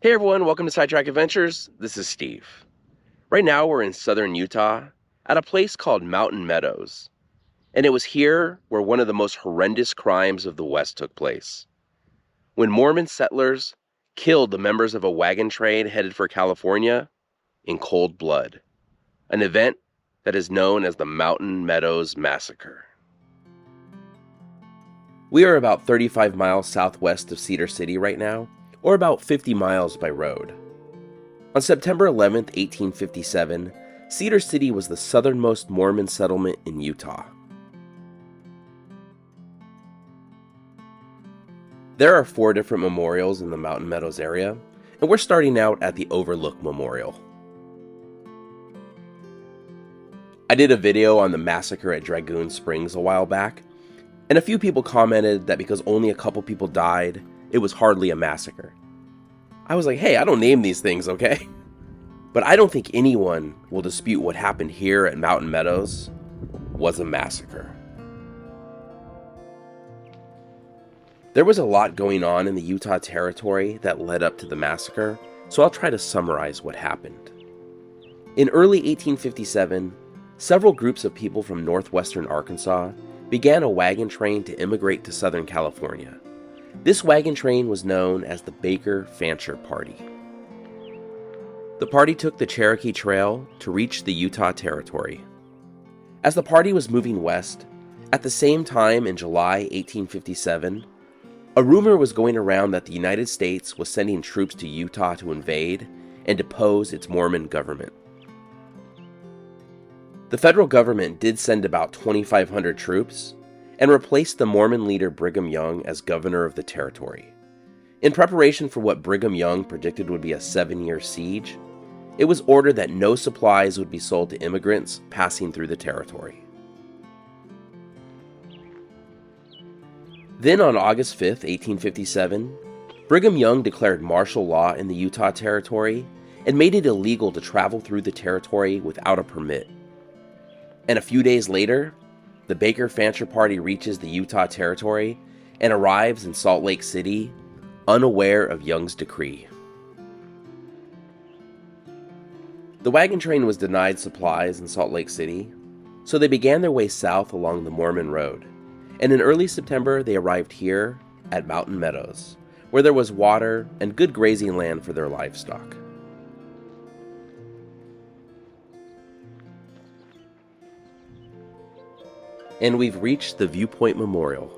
Hey everyone, welcome to Sidetrack Adventures. This is Steve. Right now we're in southern Utah at a place called Mountain Meadows. And it was here where one of the most horrendous crimes of the West took place. When Mormon settlers killed the members of a wagon train headed for California in cold blood. An event that is known as the Mountain Meadows Massacre. We are about 35 miles southwest of Cedar City right now, or about 50 miles by road. On September 11, 1857, Cedar City was the southernmost Mormon settlement in Utah. There are 4 different memorials in the Mountain Meadows area, and we're starting out at the Overlook Memorial. I did a video on the massacre at Dragoon Springs a while back, and a few people commented that because only a couple people died, it was hardly a massacre. I was like, hey, I don't name these things, okay? But I don't think anyone will dispute what happened here at Mountain Meadows was a massacre. There was a lot going on in the Utah Territory that led up to the massacre, so I'll try to summarize what happened. In early 1857, several groups of people from northwestern Arkansas began a wagon train to immigrate to Southern California. This wagon train was known as the Baker-Fancher Party. The party took the Cherokee Trail to reach the Utah Territory. As the party was moving west, at the same time in July 1857, a rumor was going around that the United States was sending troops to Utah to invade and depose its Mormon government. The federal government did send about 2,500 troops and replaced the Mormon leader Brigham Young as governor of the territory. In preparation for what Brigham Young predicted would be a 7-year siege, it was ordered that no supplies would be sold to immigrants passing through the territory. Then on August 5, 1857, Brigham Young declared martial law in the Utah Territory and made it illegal to travel through the territory without a permit. And a few days later, the Baker-Fancher Party reaches the Utah Territory and arrives in Salt Lake City, unaware of Young's decree. The wagon train was denied supplies in Salt Lake City, so they began their way south along the Mormon Road, and in early September they arrived here at Mountain Meadows, where there was water and good grazing land for their livestock. And we've reached the Viewpoint Memorial.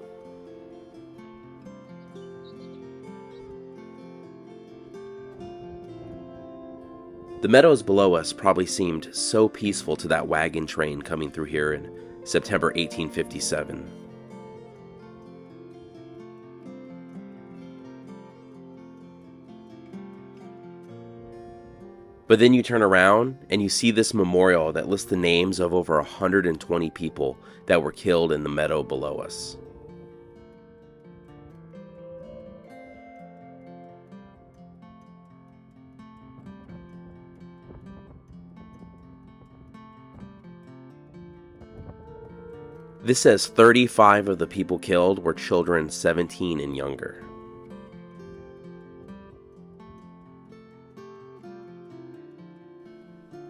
The meadows below us probably seemed so peaceful to that wagon train coming through here in September 1857. But then you turn around and you see this memorial that lists the names of over 120 people that were killed in the meadow below us. This says 35 of the people killed were children 17 and younger.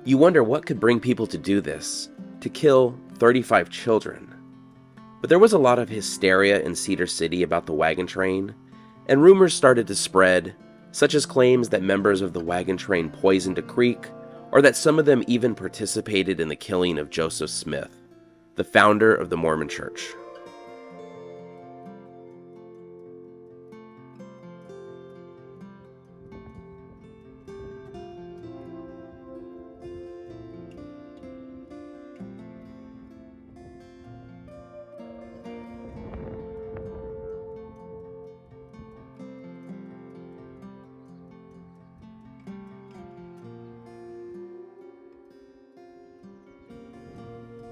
You wonder what could bring people to do this, to kill 35 children. But there was a lot of hysteria in Cedar City about the wagon train, and rumors started to spread, such as claims that members of the wagon train poisoned a creek, or that some of them even participated in the killing of Joseph Smith, the founder of the Mormon Church.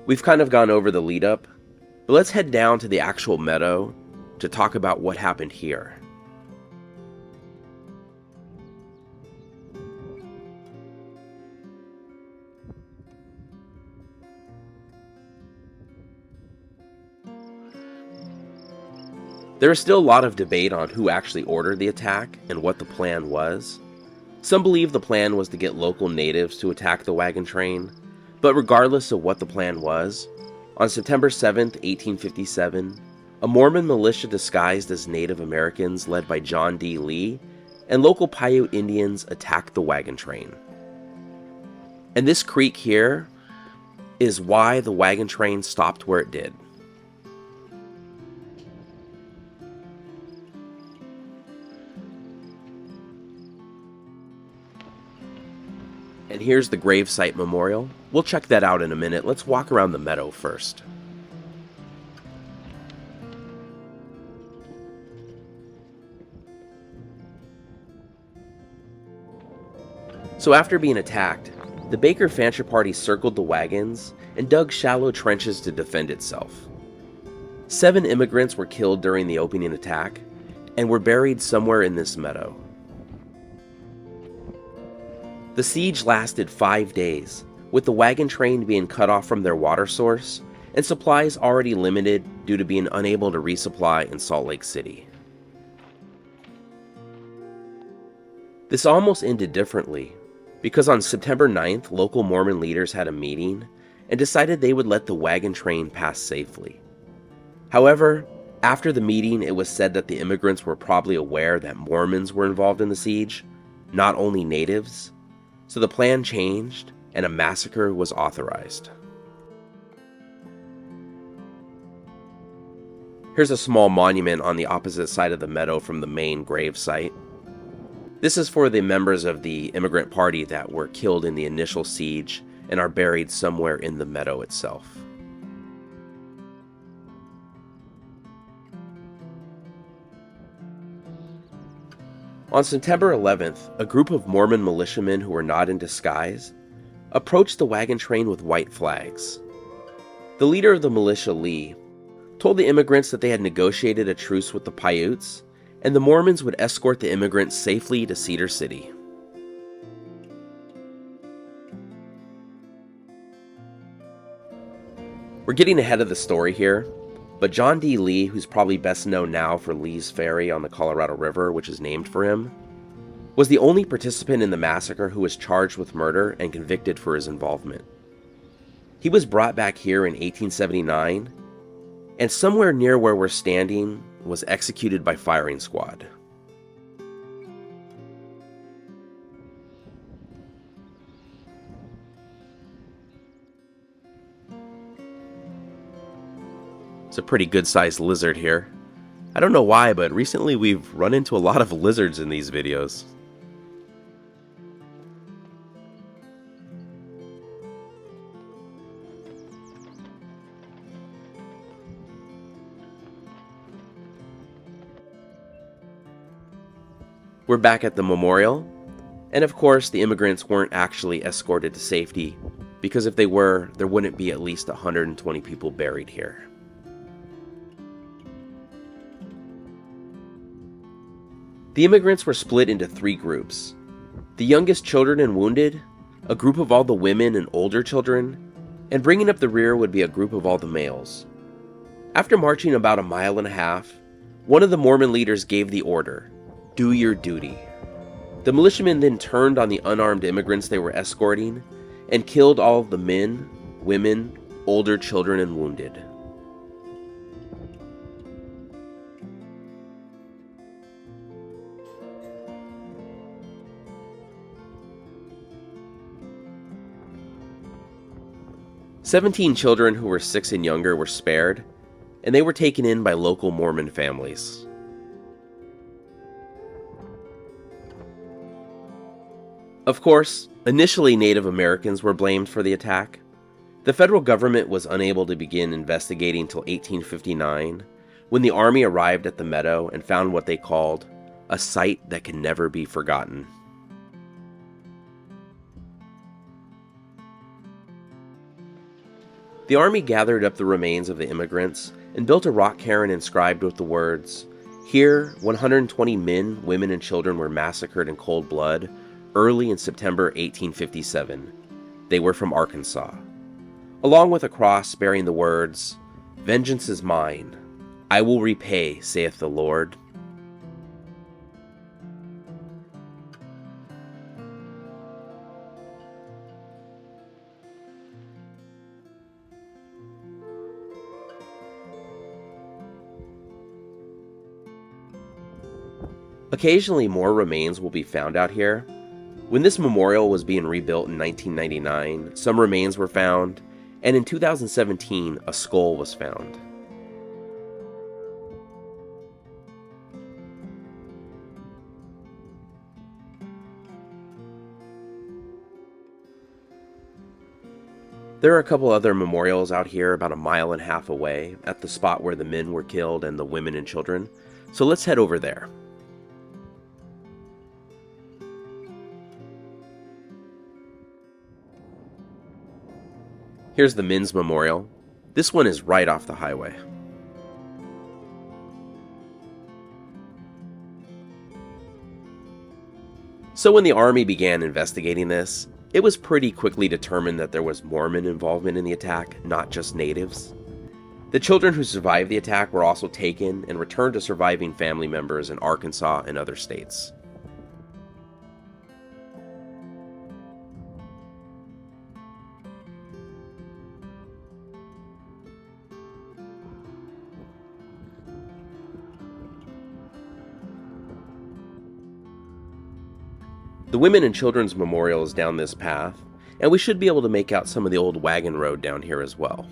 We've kind of gone over the lead up, but let's head down to the actual meadow to talk about what happened here. There is still a lot of debate on who actually ordered the attack and what the plan was, Some believe the plan was to get local natives to attack the wagon train, but regardless of what the plan was, on September 7, 1857, a Mormon militia disguised as Native Americans led by John D. Lee and local Paiute Indians attacked the wagon train. And this creek here is why the wagon train stopped where it did. And here's the gravesite memorial. We'll check that out in a minute. Let's walk around the meadow first. So after being attacked, the Baker Fancher Party circled the wagons and dug shallow trenches to defend itself. 7 immigrants were killed during the opening attack and were buried somewhere in this meadow. The siege lasted 5 days, with the wagon train being cut off from their water source and supplies already limited due to being unable to resupply in Salt Lake City. This almost ended differently, because on September 9th, local Mormon leaders had a meeting and decided they would let the wagon train pass safely. However, after the meeting, it was said that the immigrants were probably aware that Mormons were involved in the siege, not only natives, so the plan changed and a massacre was authorized. Here's a small monument on the opposite side of the meadow from the main grave site. This is for the members of the immigrant party that were killed in the initial siege and are buried somewhere in the meadow itself. On September 11th, a group of Mormon militiamen who were not in disguise approached the wagon train with white flags. The leader of the militia, Lee, told the immigrants that they had negotiated a truce with the Paiutes, and the Mormons would escort the immigrants safely to Cedar City. We're getting ahead of the story here, but John D. Lee, who's probably best known now for Lee's Ferry on the Colorado River, which is named for him, was the only participant in the massacre who was charged with murder and convicted for his involvement. He was brought back here in 1879, and somewhere near where we're standing was executed by firing squad. It's a pretty good-sized lizard here. I don't know why, but recently we've run into a lot of lizards in these videos. We're back at the memorial, and of course the immigrants weren't actually escorted to safety, because if they were, there wouldn't be at least 120 people buried here. The immigrants were split into 3 groups: the youngest children and wounded, a group of all the women and older children, and bringing up the rear would be a group of all the males. After marching about a mile and a half, one of the Mormon leaders gave the order, "Do your duty." The militiamen then turned on the unarmed immigrants they were escorting and killed all of the men, women, older children, and wounded. "17 children who were 6 and younger were spared, and they were taken in by local Mormon families. Of course, initially Native Americans were blamed for the attack. The federal government was unable to begin investigating till 1859, when the army arrived at the meadow and found what they called a sight that can never be forgotten. The army gathered up the remains of the immigrants and built a rock cairn inscribed with the words, "Here, 120 men, women, and children were massacred in cold blood early in September 1857. They were from Arkansas," along with a cross bearing the words, "Vengeance is mine. I will repay, saith the Lord." Occasionally more remains will be found out here. When this memorial was being rebuilt in 1999, some remains were found, and in 2017, a skull was found. There are a couple other memorials out here about a mile and a half away, at the spot where the men were killed and the women and children, so let's head over there. Here's the men's memorial. This one is right off the highway. So when the Army began investigating this, it was pretty quickly determined that there was Mormon involvement in the attack, not just natives. The children who survived the attack were also taken and returned to surviving family members in Arkansas and other states. The women and children's memorial is down this path, and we should be able to make out some of the old wagon road down here as well.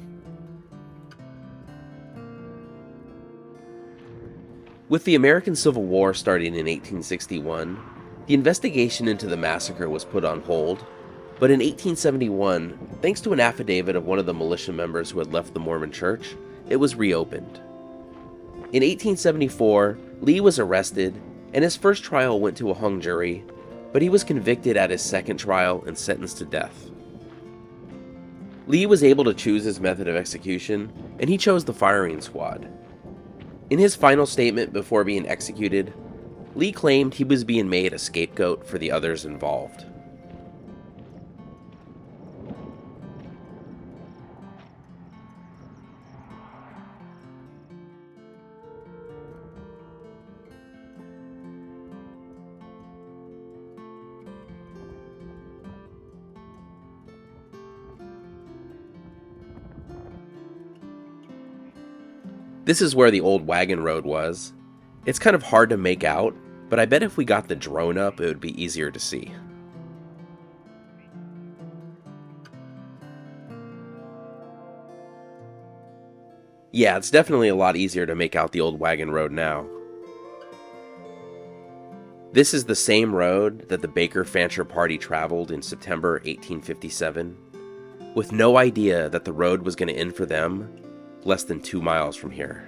With the American Civil War starting in 1861, the investigation into the massacre was put on hold, but in 1871, thanks to an affidavit of one of the militia members who had left the Mormon church, it was reopened. In 1874, Lee was arrested, and his first trial went to a hung jury, but he was convicted at his second trial and sentenced to death. Lee was able to choose his method of execution, and he chose the firing squad. In his final statement before being executed, Lee claimed he was being made a scapegoat for the others involved. This is where the old wagon road was. It's kind of hard to make out, but I bet if we got the drone up, it would be easier to see. Yeah, it's definitely a lot easier to make out the old wagon road now. This is the same road that the Baker-Fancher party traveled in September 1857, with no idea that the road was going to end for them less than 2 miles from here.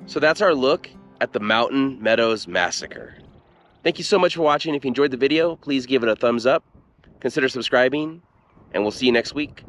So that's our look at the Mountain Meadows Massacre. Thank you so much for watching. If you enjoyed the video, please give it a thumbs up, consider subscribing, and we'll see you next week.